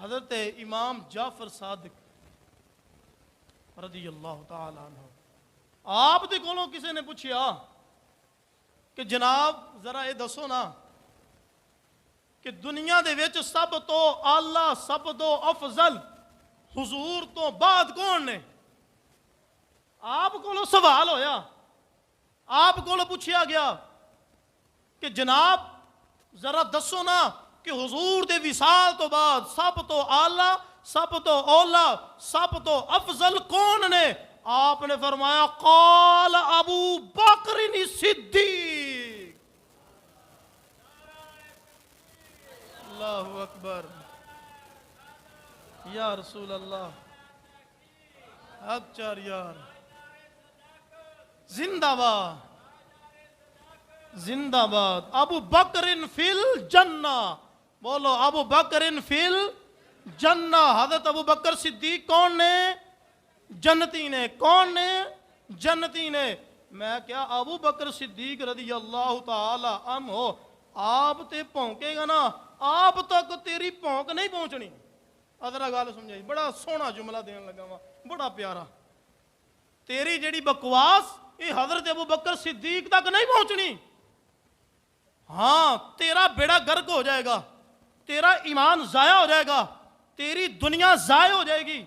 حضرت امام جعفر صادق رضی اللہ تعالی عنہ آپ دے کولوں کسی نے پوچھیا کہ جناب ذرا یہ دسو نا کہ دنیا دے وچ سب تو اعلیٰ سب تو افضل حضور تو بعد کون نے؟ آپ کو سوال ہویا، آپ کو پوچھیا گیا کہ جناب ذرا دسو نا کہ حضور دے وصال تو بعد سب تو اعلیٰ سب تو اولا سب تو افضل کون نے؟ آپ نے فرمایا قال ابو بکر صدیق۔ اللہ اکبر، یا رسول اللہ، حق چار یار، زندہ باد زندہ باد، ابو بکر فی الجنہ، بولو ابو بکر فی الجنہ۔ حضرت ابو بکر صدیق کون نے؟ جنتی نے۔ کون نے؟ جنتی نے۔ میں کیا ابو بکر صدیق رضی اللہ تعالی عنہ آپ تے پونکے گا نا، آپ تک تیری پونک نہیں پہنچنی۔ ادھرا گال سمجھائی، بڑا سونا جملہ دین لگا ہوا، بڑا پیارا۔ تیری جڑی بکواس یہ حضرت ابو بکر صدیق تک نہیں پہنچنی۔ ہاں تیرا بیڑا گرک ہو جائے گا، تیرا ایمان ضائع ہو جائے گا، تیری دنیا ضائع ہو جائے گی،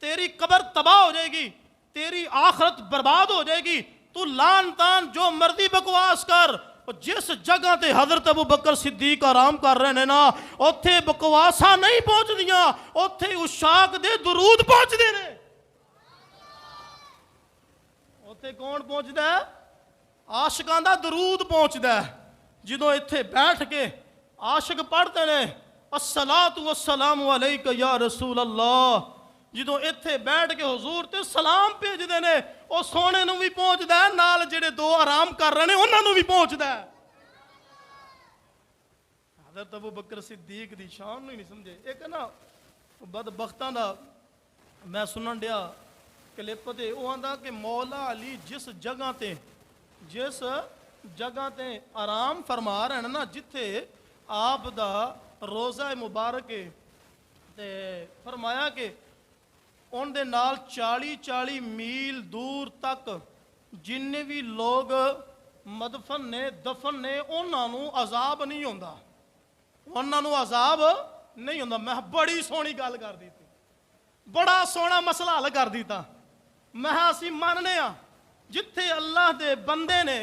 تیری قبر تباہ ہو جائے گی، تیری آخرت برباد ہو جائے گی۔ تو لان تان جو مرضی بکواس کر، جس جگہ تے حضرت ابو بکر صدیق آرام کر رہے ہیں نا، اوتھے بکواساں نہیں پہنچ دیاں، اوتھے اشاق دے درود پہنچ دے نے۔ اوتھے کون پہنچ دا ہے؟ عاشقان دا درود پہنچ دا ہے۔ جدوں ایتھے بیٹھ کے عاشق پڑھتے ہیں الصلاۃ والسلام علیک یا رسول اللہ، جدوں ایتھے بیٹھ کے حضور تے سلام بھیجدے نے، او سونے نوں بھی پہنچدا ہے، نال جڑے دو آرام کر رہے ہیں انہاں نوں بھی پہنچدا ہے۔ حضرت ابو بکر صدیق دی شان نہیں سمجھے۔ ایک نا بدبختاں دا میں سنن ڈیا کلپ تے، او آندا کہ مولا علی جس جگہ تے آرام فرما رہے ہیں نا، جتھے آپ دا روزہ مبارک تے فرمایا کہ ان دے نال 40 میل دور تک جننے بھی لوگ مدفن نے دفن نے انہاں نوں عذاب نہیں ہوندا، انہاں نوں عذاب نہیں ہوندا۔ میں بڑی سونی گل کر دیتی، بڑا سونا مسئلہ حل کر دیتا۔ میں اسی مننے ہاں جتھے اللہ دے بندے نے،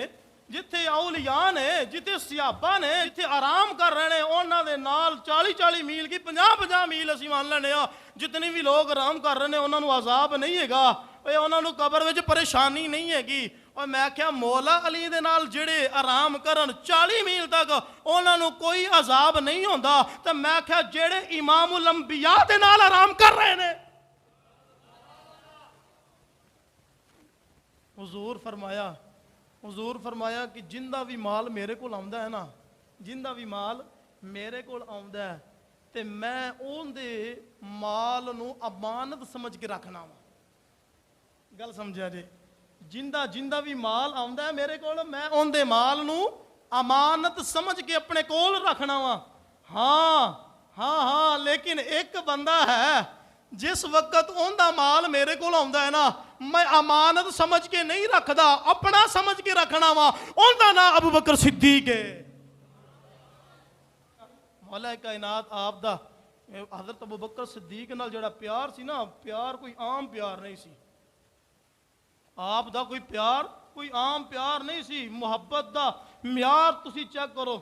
جتھے اولیاء نے، جتھے صحابہ نے، جتھے آرام کر رہے ہیں انہاں دے نال 40 میل کی 50 میل اسی مان لینے ہاں، جتنی بھی لوگ آرام کر رہے ہیں انہاں نوں عذاب نہیں ہے گا، انہاں نوں قبر وچ پریشانی نہیں ہے گی۔ اور میں کیا مولا علی دے نال جڑے آرام کرن 40 میل تک انہاں نوں کوئی عذاب نہیں ہوندا، تے میں کیا جڑے امام الانبیاء دے نال آرام کر رہے ہیں۔ حضور فرمایا کہ جندہ بھی مال میرے کو آمدا ہے نا، جندہ بھی مال میرے کو آمدا ہے تے میں اون دے مال نو امانت سمجھ کے رکھنا وا۔ گل سمجھا جی؟ جندہ بھی مال آمدا ہے میرے کو، میں اون دے مال نو امانت سمجھ کے اپنے کول رکھنا وا۔ ہاں لیکن ایک بندہ ہے جس وقت اون دا مال میرے کو آمدا ہے نا، میں امانت سمجھ کے نہیں رکھدا، اپنا سمجھ کے رکھنا وا۔ اون دا نام ابو بکر صدیق ہے۔ مولا کائنات آپ دا حضرت ابو بکر صدیق نال جڑا پیار سی نا، پیار کوئی عام پیار نہیں سی۔ آپ دا کوئی پیار کوئی عام پیار نہیں سی، محبت دا معیار تسی چیک کرو۔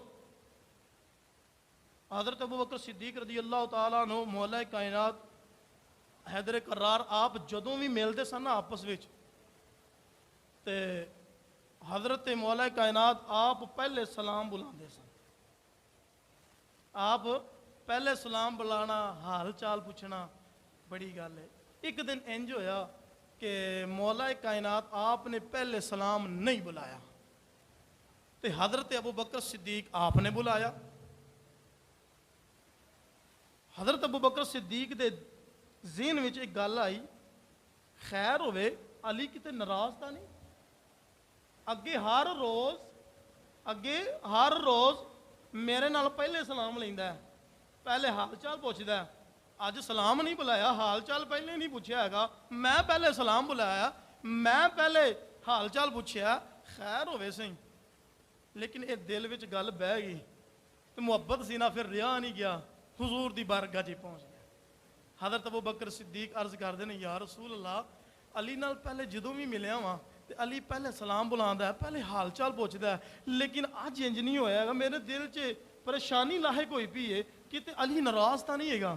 حضرت ابو بکر صدیق رضی اللہ تعالیٰ عنہ مولا کائنات حیدر کرار آپ جدوں بھی ملتے سن آپس وچ تے حضرت مولا کائنات آپ پہلے سلام بلاندے سن۔ آپ پہلے سلام بلانا، حال چال پوچھنا بڑی گل ہے۔ ایک دن انج ہویا کہ مولا کائنات آپ نے پہلے سلام نہیں بلایا تے حضرت ابو بکر صدیق آپ نے بلایا۔ حضرت ابو بکر صدیق دے ذہن وچ ایک گل آئی، خیر ہوئے علی کتے ناراض تا نہیں، اگے ہر روز میرے نال پہلے سلام لیندا ہے، پہلے حال چال پوچھدا ہے، ਅੱਜ ਸਲਾਮ ਨਹੀਂ ਬੁਲਾਇਆ, ਹਾਲ ਚਾਲ ਪਹਿਲੇ ਨਹੀਂ ਪੁੱਛਿਆ ਹੈਗਾ, ਮੈਂ ਪਹਿਲੇ ਸਲਾਮ ਬੁਲਾਇਆ, ਮੈਂ ਪਹਿਲੇ ਹਾਲ ਚਾਲ ਪੁੱਛਿਆ, ਖੈਰ ਹੋਵੇ ਸਹੀ। ਲੇਕਿਨ ਇਹ ਦਿਲ ਵਿੱਚ ਗੱਲ ਬਹਿ ਗਈ ਤੇ ਮੁਹੱਬਤ ਸੀ ਨਾ, ਫਿਰ ਰਿਹਾ ਨਹੀਂ ਗਿਆ, ਹੁਜ਼ੂਰ ਦੀ ਬਾਰਗਾਹ 'ਚ ਪਹੁੰਚ ਗਿਆ। ਹਜ਼ਰਤ ਅਬੂ ਬਕਰ ਸਿੱਦੀਕ ਅਰਜ਼ ਕਰਦੇ ਨੇ, ਯਾ ਰਸੂਲ ਅੱਲਾ, ਅਲੀ ਨਾਲ ਪਹਿਲੇ ਜਦੋਂ ਵੀ ਮਿਲਿਆ ਵਾਂ ਤੇ ਅਲੀ ਪਹਿਲੇ ਸਲਾਮ ਬੁਲਾਉਂਦਾ ਹੈ, ਪਹਿਲੇ ਹਾਲ ਚਾਲ ਪੁੱਛਦਾ ਹੈ, ਲੇਕਿਨ ਅੱਜ ਇੰਜ ਨਹੀਂ ਹੋਇਆ ਹੈਗਾ। ਮੇਰੇ ਦਿਲ 'ਚ ਪਰੇਸ਼ਾਨੀ ਲਾਹਿਕ ਹੋਈ ਪਈ ਹੈ, ਕਿਤੇ ਅਲੀ ਨਾਰਾਜ਼ ਤਾਂ ਨਹੀਂ ਹੈਗਾ।